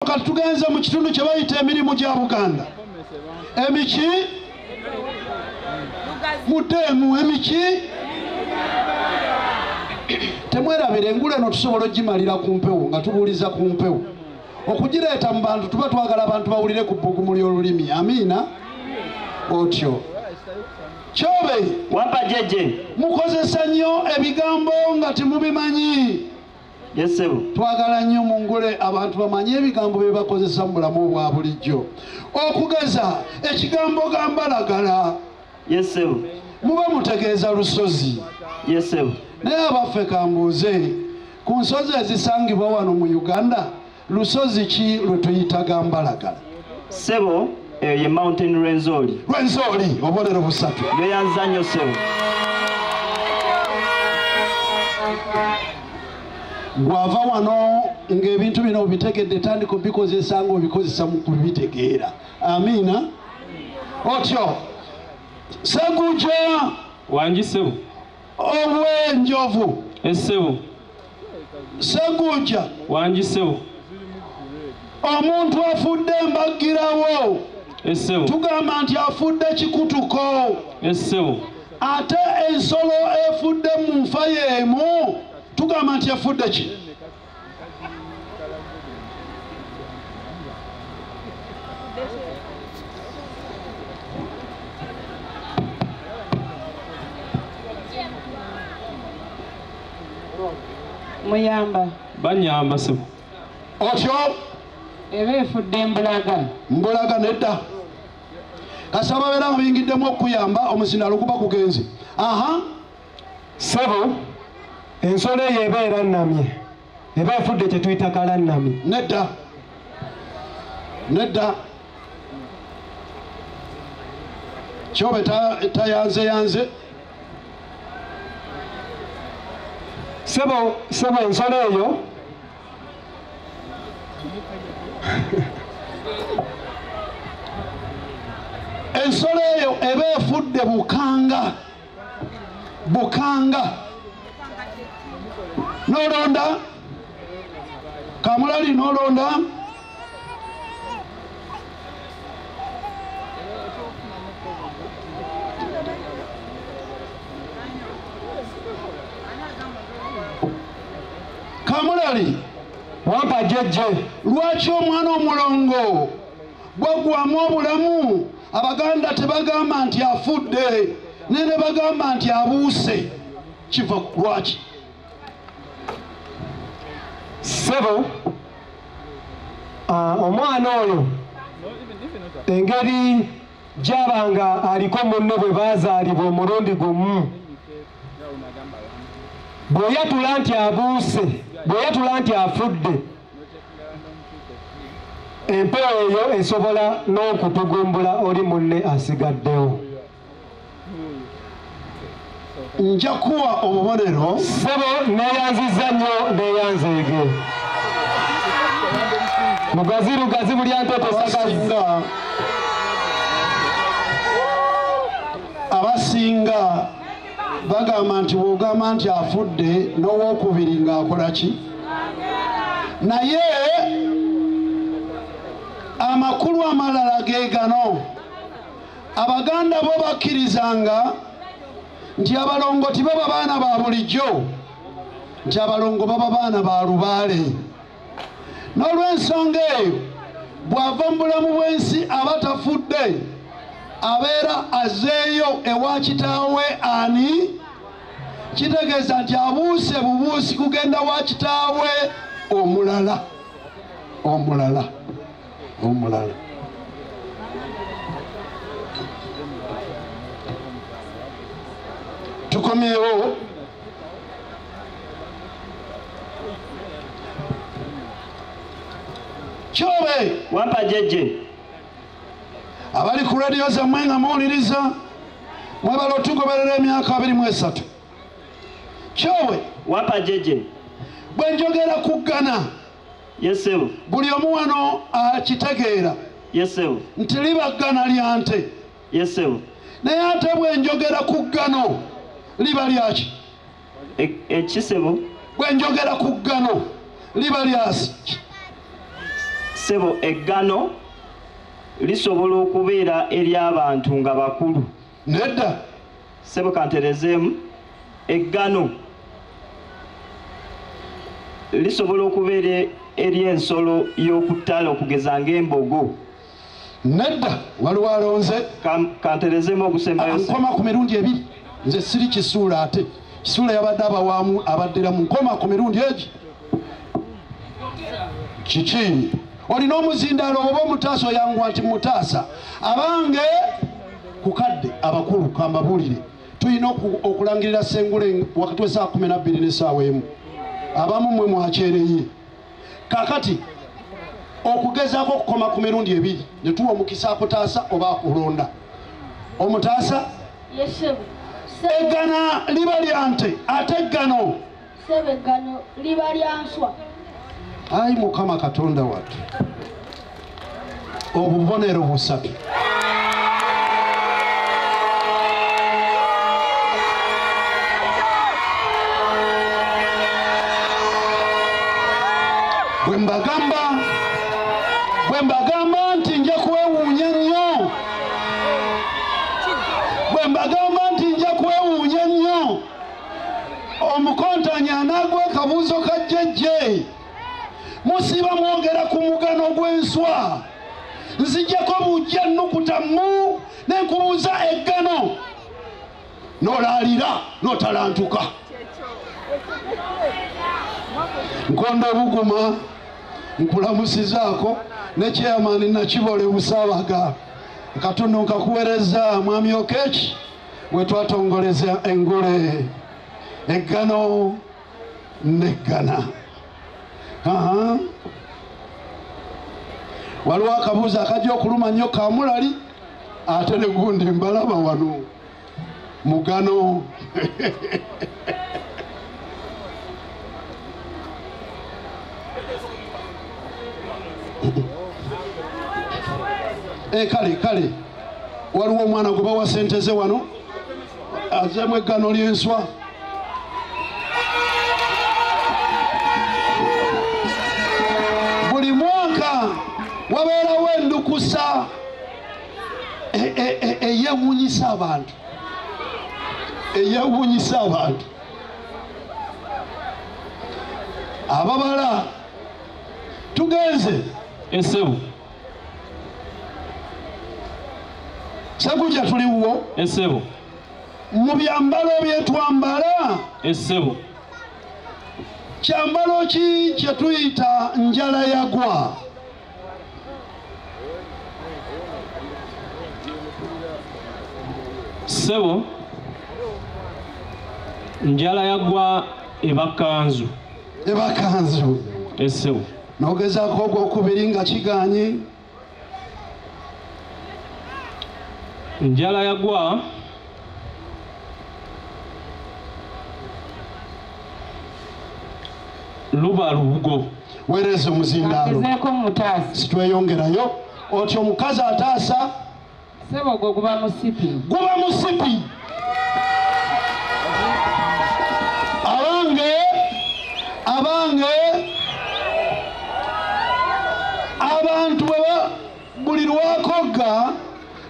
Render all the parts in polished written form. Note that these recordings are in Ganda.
Katugenze mu kitundu kye bayita emirimu gya Buganda. Emiki mutemu emiki temwerabire engule no tusobola ogimalira ku mpewo nga tubuuliza ku mpewo okugireeta mu bantu tuba twagala abantu bawulire ku bbugumu ly'olulimi. Amiina otyo Kyobe wapa jeje mukozesa nnyo ebigambo nga temubimanyi. Yesebu twagala nnyo mu ngule abantu bamanye ebigambo bye bakozesa mu bulamu bwa bulijjo. Okugeza ekigambo gambalagala. Yesebu muba mutegeeza lusozi. Yesebu naye abaffe kambuuze ku nsozi ezisangibwa wano mu Uganda lusozi ki lwe tuyita gambalagala? Sebo ye mountain Rwenzori. Rwenzori obulero busatu. Yoyanza nnyo Sebo. Gwava wano ng'ebintu bino obitegedde tandika obikozesa nga obikozesa mu kubitegeera. Amiina otyo Seguja wangi Sebo Obwenjovu Esebo Seguja wangi Sebo omuntu afudde mbagirawo Esebo tugamba nti afudde kikutuko. Esebo ate ensolo efudde mu nfa y'emu tugamba nti efudde ki? Muyamba banyamba Sebo otyo eba efudde mbulaga. mbulaga nedda kasaba babeera nga biyingiddemu okuyamba omusindalo guba gugenze. Aha Sebo ensolo eyo ebeera nnamye eba efudde kye tuyita kalannami. nedda nedda Kyobe tayanze Sebo ensolo eyo ensolo eyo eba efudde bukanga nolonda Kamulali nolonda Kamulali wampa jeje. lwaki omwana omulongo bwagwamu obulamu Abaganda tebagamba nti afudde ne bagamba nti abuuse kiva lwaki? Sebo omwana oyo engeri gy'abanga aliko munne bwe baazaalibwa omulundi gumu bw'oyatula nti abuuse bw'oyatula nti afudde empewo eyo esobola n'okutugumbula oli munne asigaddewo. nja kuwa obubonero. Sebo neeyanziza nnyo neeyanzeege mugazi lugazi buli antotosagaza. Abasinga bagamba nti bw'ogamba nti afudde n'owokubiri ng'akola ki? naye amakulu amalala ge gano Abaganda bo bakkirizanga nti abalongo tibaba baana ba bulijjo nti abalongo baba baana ba lubaale. N'olw'ensonga eyo bw'ava mu bulamu bw'ensi aba tafudde abeera azeeyo ewa kitaawe ani? Kitegeeza nti abuuse bubuusi kugenda wa kitaawe omulala. Tukomyewo Kyobe wapa jeje abali ku radio zammwe nga muwuliriza mwebala otugoberera emyaka 23. Kyobe wapa jeje bwe njogera kuggana Yesebu buli omu wano akitegeera Yesebu nti liba ggana lya nte. Yesebu naye ate bwe njogera ku ggano liba lyaki? Ekisebo bwe njogera ku ggano liba lyasi Ssebo, eggano lisobola okubeera eri abantu nga bakulu. Nedda. Ssebo, kanterezeemu. Eggano lisobola okubeera eri ensolo y'okuttala okugeza ng'embogo. Nedda. Waliwo alonze. Kanterezeemu okusembayo. Nkoma ku mirundi ebiri. Nze siri kisuula ate. Kisuula yabadde abawaamu abaddiramu. Nkoma ku mirundi egi. Kiki? Olina omuzindaalo oba omutaasa oyangwa nti mutaasa. Abange kukadde abakulu kambabuulire. Tulina okulangirira Ssengule wakati w'essaawa 12 n'essaawa 1. Abamu mmwe mwakyereye. Kakati okugezaako okukoma ku mirundi ebiri ne tuwa omukisa akutaasa oba akulonda. Omutaasa? Yesebo. Eggana liba lya nte ate eggano? Sebo, eggano liba lya nswa. Ayi Mukama Katonda wattu. Obubonero busatu. Bwe mbagamba nti nja kwewuunya nnyo. Bwe mbagamba nti nja kwewuunya nnyo. Omukontanya anaagwa akabuuzo ka jjejje. Musiba mwogera ku mugano gw'enswa. Nzijjako bujja nnukuta mu ne nkubuuza eggano. N'olaalira n'otalantuka. Nkondo Buguma nkulamusizaako ne chairman Nakibole Busaabaga. Katonda nkakuweereza mwami Okech bwe twatongoleza engule eggano n'eggana. Waliwo akabuuzo akajja okuluma nnyo Kamulali ate ne gundi mbalaba wano mugano. Kale waliwo omwana gwe bawa ssente ze wano azeemu eggano ly'enswa. Buli mwaka wabeerawo endukusa eyewuunyisa abantu. Ababala tugenze. Ensebo. Ssegujja tuliwo. Ensebo. Mu byambalo bye twambala. Ensebo. Kyambalo ki kye tuyita njala yagwa? Ssebo, njala yagwa eba kanzu. Ensebo. N'ogezaako ogwokubiri nga kiganye. Njala yagwa luba lubugo. Weereza omuzindaalo. Agezeeko mutaasa. Situweyongerayo. Otyo omukazi ataasa. Ssebo, gwe guba musipi. Abantu buli lwakogga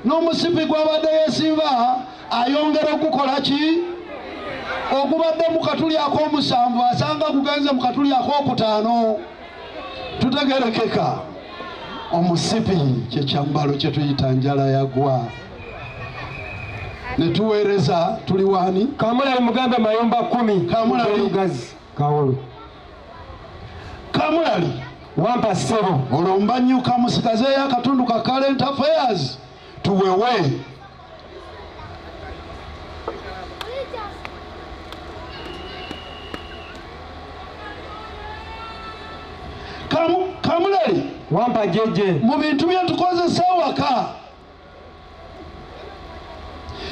n'omusipi gw'abadde yeesiba ayongera okukola ki? Ogubadde mu katuli ak'omusanvu asanga gugenze mu katuli ak'okutaano. Tutegerekeka. Omusipi kye kyambalo kye tuyita njala yagwa. Ne tuweereza tuli wani? Kamulali mugambe mayumba 10. Kamulali Lugazi Kawolo. Kamulali wampa ssebo. Olomba nnyuka musigazeeyo akatundu ka current affairs tuwewe. Kamulali wampa jeje. Mu bintu bye tukozesa waka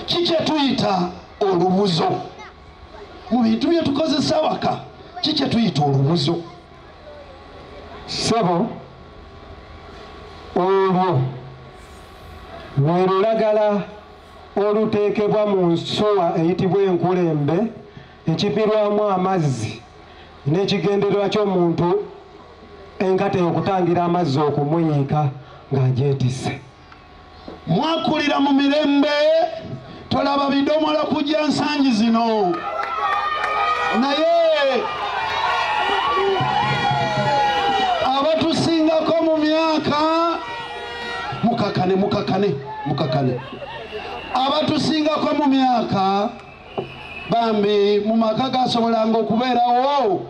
kiki tuyita olubuzo? Mu bintu bye tukozesa waka kiki tuyita olubuzo? Ssebo, olwo lwe lulagala oluteekebwa mu nsuwa eyitibwa enkulembe ekipirwamu amazzi n'ekigendererwa ky'omuntu enkata okutangira amazzi okumuyika ng'agyetisse. Mwakulira mu mirembe, tolaba bidomola kujja nsangi zino. Naye abatusingako mu myaka, mukakane. Abatusingako mu myaka bambi mu maka gasobolanga okubeerawo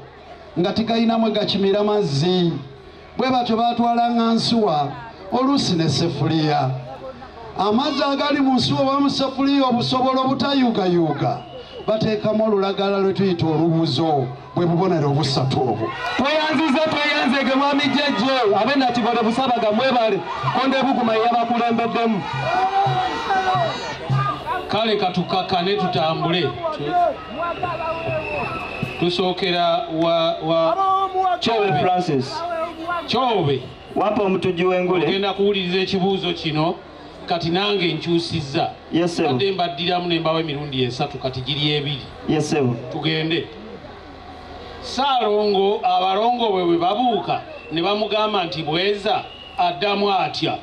nga tigalinamu gakimira mazzi. Bwe batyo batwalanga nsuwa oluusi ne sefuliya. Amazzi agali mu nsuwa oba mu sefuliya obusobola obutayugayuga bateekamu olulagala lwe tuyita olubuzo, bwe bubonero busatu obwo. Tweyanzege mwami jjejje abe nakivole busabaga mwebale konde buguma yabakulembeddemu. Kale katukakane tutambule. Tusookera wa Kyobe Francis. Kyobe. Wapa omutujju w'engule. Ogenda kuwuliriza ekibuuzo kino kati nange nkyusizza. Yes sir. Kadde mbaddiramu ne mbawa emirundi 3 kati giri 2. Yes sir. Tugende. Ssaalongo abalongo bwe babuuka ne bamugamba nti bweza addamu atya.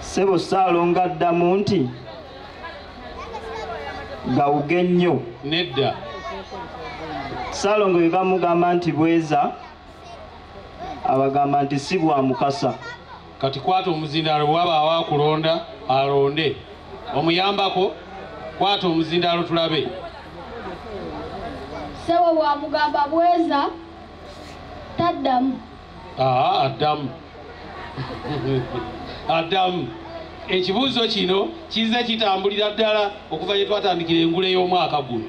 Sebo Ssaalongo addamu nti gawuge nnyo. Nedda. Ssaalongo bwe bamugamba nti bweza abagamba nti si bwa mukasa. Kati kwata omuzindaalo bwaba awakulonda alonde. Omuyambako kwata omuzindaalo tulabe. Sebo bwamugamba bweza taddamu. Addamu. Addamu. Ekibuuzo kino kize kitambulira ddala okuva gye twatandikira engule y'omwaka guno.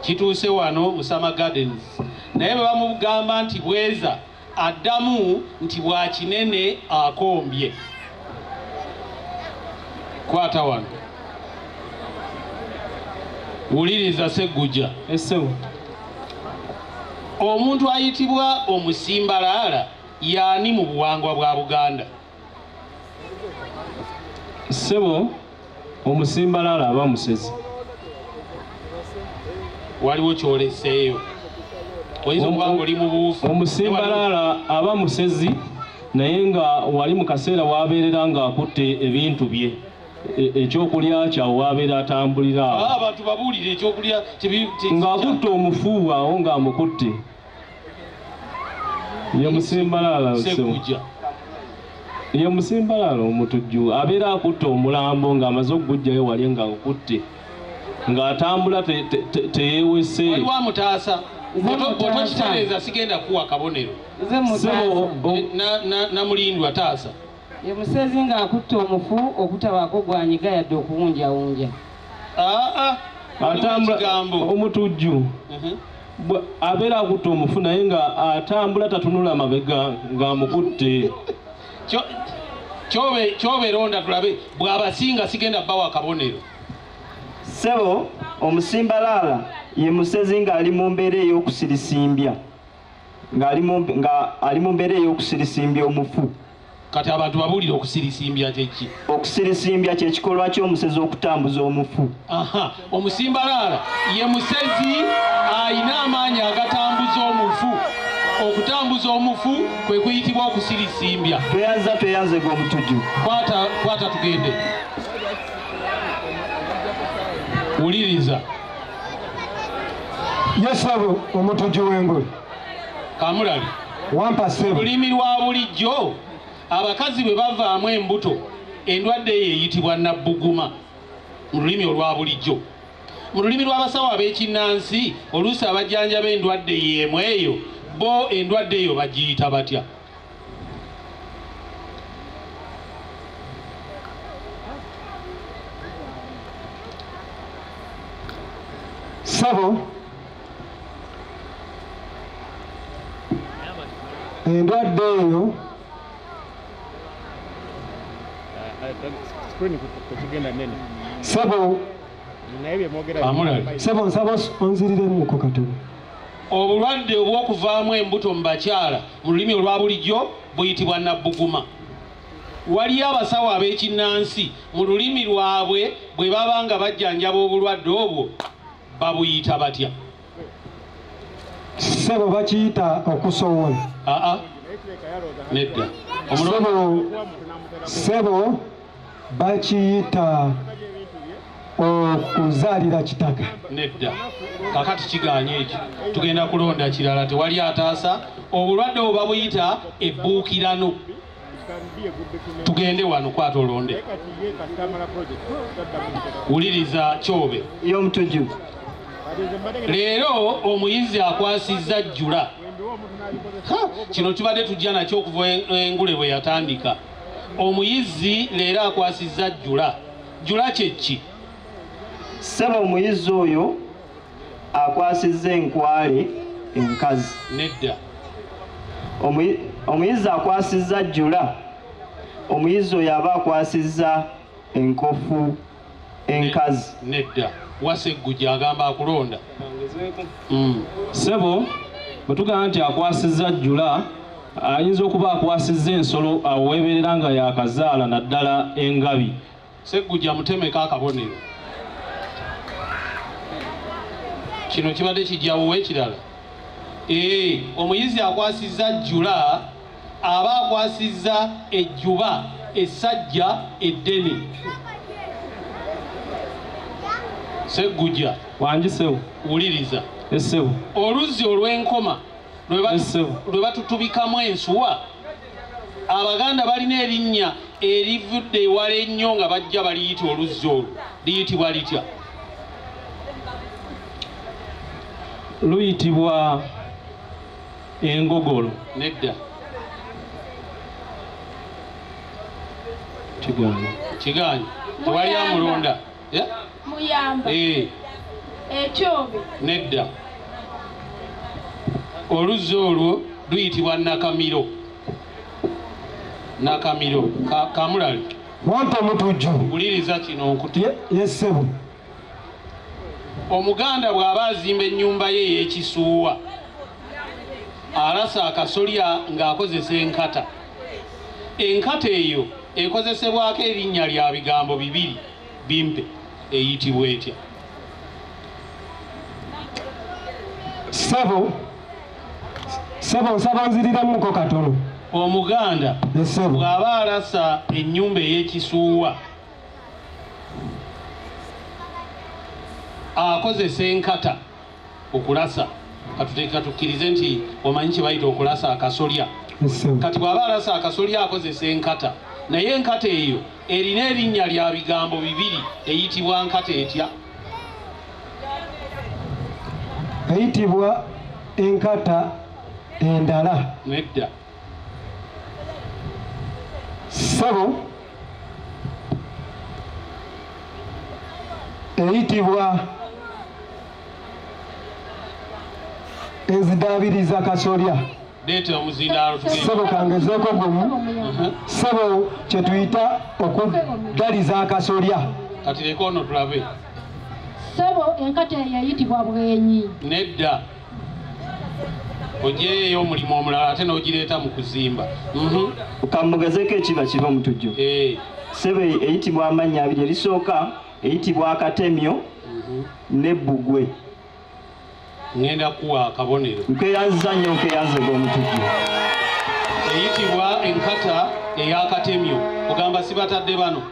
Kituuse wano mu Summer Gardens. Naye bwe bamugamba nti bweza addamu nti bwa kinene akombye. Kwata wano. Wuliriza Sseggujja. Essewo. Omuntu ayitibwa omusimbalaala yaani mu buwangwa bwa Buganda? Sebo omusimbalaala aba musezi. Waliwo kyoleseeyo. Oyinza okuba ng'oli mu buufu. Omusimbalaala aba musezi naye nga wali mu kaseera waabeerera ng'akutte ebintu bye. Ekyokulya kyawe waabeera atambulira awo. Abantu babuulire ekyokulya ng'akutte omufu awo ng'amukutte. Ye musimbalaala Sseggujja. Ye musimbalaala omutujju abeera akutte omulambo ng'amaze okugujjayo wali ng'akutte ng'atambula teyeewese. Waliwo amutaasa. Otokitereeza sigenda kuwa kabonero. Namulindwa taasa. Ye musezi ng'akutte omufu okutabaako gwanyiga yadde okuwunjawunja. Atambula omutujju abeera akutte omufu naye nga atambula tatunula mabega ng'amukutte. Kyoberonda tulabe bw'abasinga sigenda bawa kabonero. Sebo omusimbalaala ye musezi ng'ali mu mbeera ey'okusirisimbya. Ng'ali mu mbeera ey'okusirisimbya omufu. Kati abantu babuulire okusirisimbya kyeki? Okusirisimbya kye kikolwa ky'omusezi okutambuza omufu. Omusimbalaala ye musezi ayina amaanyi agatambuza omufu. Okutambuza omufu kwe kuyitibwa okusirisimbya. Tweyanze g'omutujju. Kwata tugende. Wuliriza. Yesabo omutujju w'engule. Kamulali. Wampa Sebo. Olulimi lwa bulijjo abakazi bwe bavaamu embuto endwadde eyo eyitibwa nabbuguma mu lulimi olwa bulijjo. Mu lulimi lw'abasawo ab'ekinnansi oluusi abajjanjaba endwadde y'emu eyo bo endwadde eyo bagiyita batya? Sebo endwadde eyo Sebo Sebo nsaba onziriremuko katono. Obulwadde obw'okuvaamu embuto mu bakyala mu lulimi olwa bulijjo buyitibwa nabbuguma. Waliyo abasawo ab'ekinnansi mu lulimi lwabwe bwe baba nga bajjanjaba obulwadde obwo babuyita batya? Sebo bakiyita okusowola. nedda sebo bakiyita okuzaalira kitaka. Nedda kakati kiganye ekyo tugenda kulonda kirala tewali ataasa obulwadde oba buyita ebbuukirano. Tugende wano kwata olonde wuliriza Kyobe y'omutuju. leero omuyizi akwasizza jjula. Kino kibadde tujja nakyo okuva engule bwe yatandika. Omuyizi leero akwasizza jjula. Jjula kye ki? Ssebo omuyizi oyo akwasizza enkwale enkazi. Nedda omuyizi akwasizza jjula. Omuyizi oyo aba akwasizza enkofu enkazi. Nedda Wasegguja agamba akulonda. Ssebo bwe tugamba nti akwasizza jjula ayinza okuba akwasizza ensolo awo weebeerera nga yakazaala naddala engabi. Segguja mutemeka akabonero. Kino kibadde kijjawo ekirala. Omuyizi akwasizza jjula aba akwasizza ejjuba essajja eddene. Segguja wangisewo wuliriza essewo oluzzi olw'enkoma lwe batutubikamu ensuwa. Abaganda balina erinnya erivudde ewala ennyo nga bajja baliyita oluzzi olwo liyitibwa litya? luyitibwa engogolo. Nedda kiganye tewali amulonda. Muyamba Ekyobe. Nedda oluzzi olwo luyitibwa Nakamiro. Nakamiro Kamulali wampa mutuju wuliriza kino nkuti yesebo. Omuganda bw'aba azimba ennyumba ye ey'ekisuuwa alasa akasolya ng'akozesa enkata. Enkata eyo ekozesebwako erinnya lya bigambo bibiri bimpe eyitibwa etya? Sebo nsaba nziriramuko katono. Omuganda bw'aba alasa ennyumba ey'ekisuuwa akozesa enkata okulasa. Katuteeka tukkirize nti omanyi kye bayita okulasa akasolya. Kati bw'aba alasa akasolya akozesa enkata, naye enkata eyo erina erinnya lya bigambo bibiri eyitibwa nkata etya? Eyitibwa enkata endala. Nedda Sebo eyitibwa enzidaabiriza kasolya. leeta omuzindaalo Sebo kangezeeko gumu. Sebo kye tuyita okudaliza akasolya. kati leka ono tulabe. Sebo enkata yayitibwa bwenyi. Nedda ojeeyo omulimu omulala ate n'ogireeta mu kuzimba. Kamugezeeko ekiba kiva mutujju. Ssebo eyitibwa amannya abiri. Erisooka eyitibwa akatemyo n'ebbugwe. Ngenda kuwa akabonero. Nkeyanza nnyo nkeyanzega omutujju. Eyitibwa enkata ey'akatemyo. Ogamba sibatadde bano.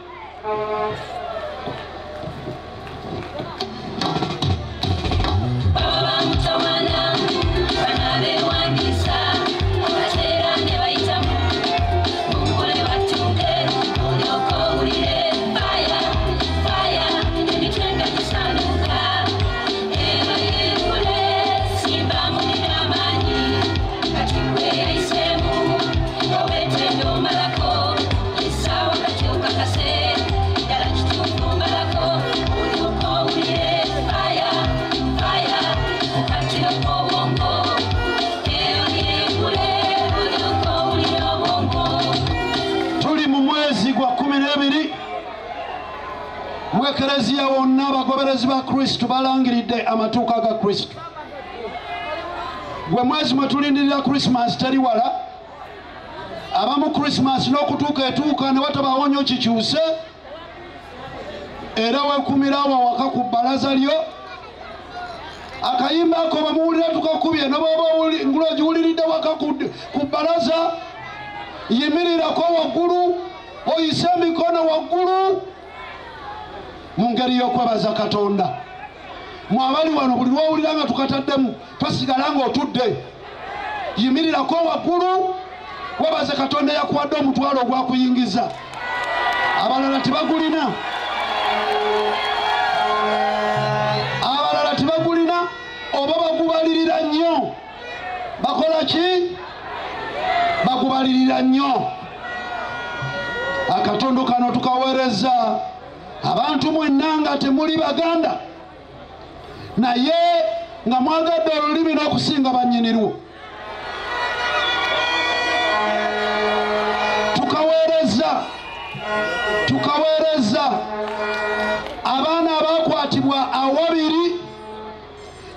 Ekereziya wonna abagoberezi ba Kristo balangiridde amatuuka ga Kristo. Gwe mwezi mwe tulindirira Christmas teri wala. Abamu Christmas n'okutuuka etuuka ne watabaawo nnyo kikyuse. Era weekumira awo waka ku bbalaza lyo. Akayimba ako bamuwulira tukakubye ne bw'oba nguloogiwuliridde waka ku bbalaza yimirirako waggulu oyise emikono waggulu mu ngeri y'okwebaza Katonda. Mwabali wano buli lwowulira nga tukataddemu tosigala ng'otudde, yimirirako waggulu webaze Katonda yakuwadde omutwalo ogwakuyingiza. Abalala tibagulina, abalala tibagulina oba bagubalirira nnyo. Bakola ki? Bagubalirira nnyo. Akatondo kano tukaweereza abantu mwenna nga temuli baganda naye nga mwagadde olulimi n'okusinga bannyinirwo. Tukaweereza abaana abakwatibwa awabiri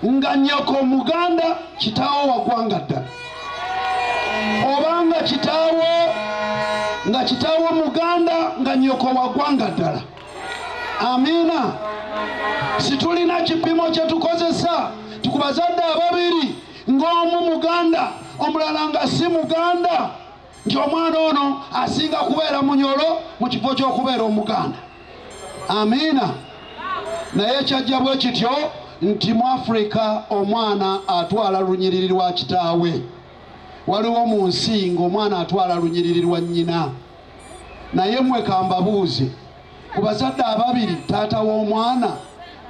nga nnyoko Muganda kitaawo wagwanga ddala, obanga kitaawo Muganda nga nnyoko wagwanga ddala. Amiina. Situlina kipimo kye tukozesa tukubazadde ababiri ng'omu Muganda omulala nga si Muganda, nti omwana ono asinga kubeera munyolo mu kifo ky'okubeera Omuganda. Amiina. Naye kyajja bwe kityo nti mu Afrika omwana atwala lunyiriri lwa kitaawe. Waliwo mu nsi ng'omwana atwala lunyiriri lwa nnyina. Naye mmwe kambabuuze, ku bazadde ababiri, taata w'omwana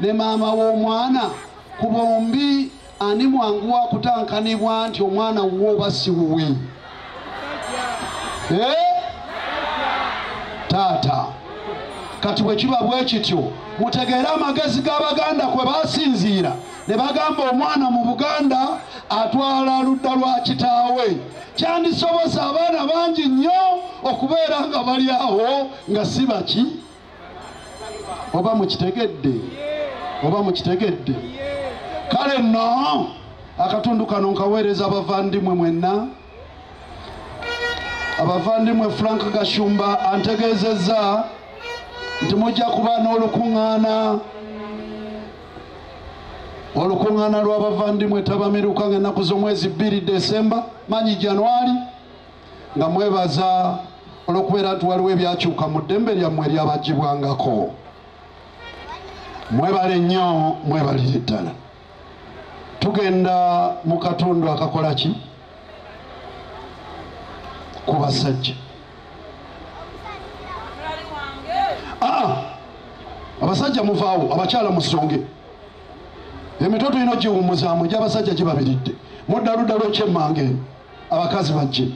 ne maama w'omwana, ku bombi ani mwangu wa kutankanibwa nti omwana wuwe oba si wuwe? Taata. Kati bwe kiba bwe kityo mutegeere amagezi g'Abaganda kwe basinziira ne bagamba omwana mu Buganda atwala ludda lwa kitaawe. Kyandisobose abaana bangi nnyo okubeera nga bali awo nga si baki. Oba mukitegedde? Oba mukitegedde? Kale nno akatundu kano nkaweereza abavandimwe mwenna. Abavandimwe Frank Gashumba antegeezezza nti mujja kuba n'olukuŋŋaana lw'abavandimwe Tabamiruka ng'ennaku z'omwezi 2 Desemba manyi Januari, nga mwebaza olw'okubeera nti waliwo ebyakyuka mu ddembe lyammwe eryabagibwangako. Mwebale nnyo, mwebalire ddala. Tugenda mu katundu akakola ki? Ku basajja. Abasajja muvaawo, abakyala musonge. Emitoto ino giwummuzaamu egy'abasajja gibabiridde. Mudda ludda lw'ekyemmange abakazi bajje.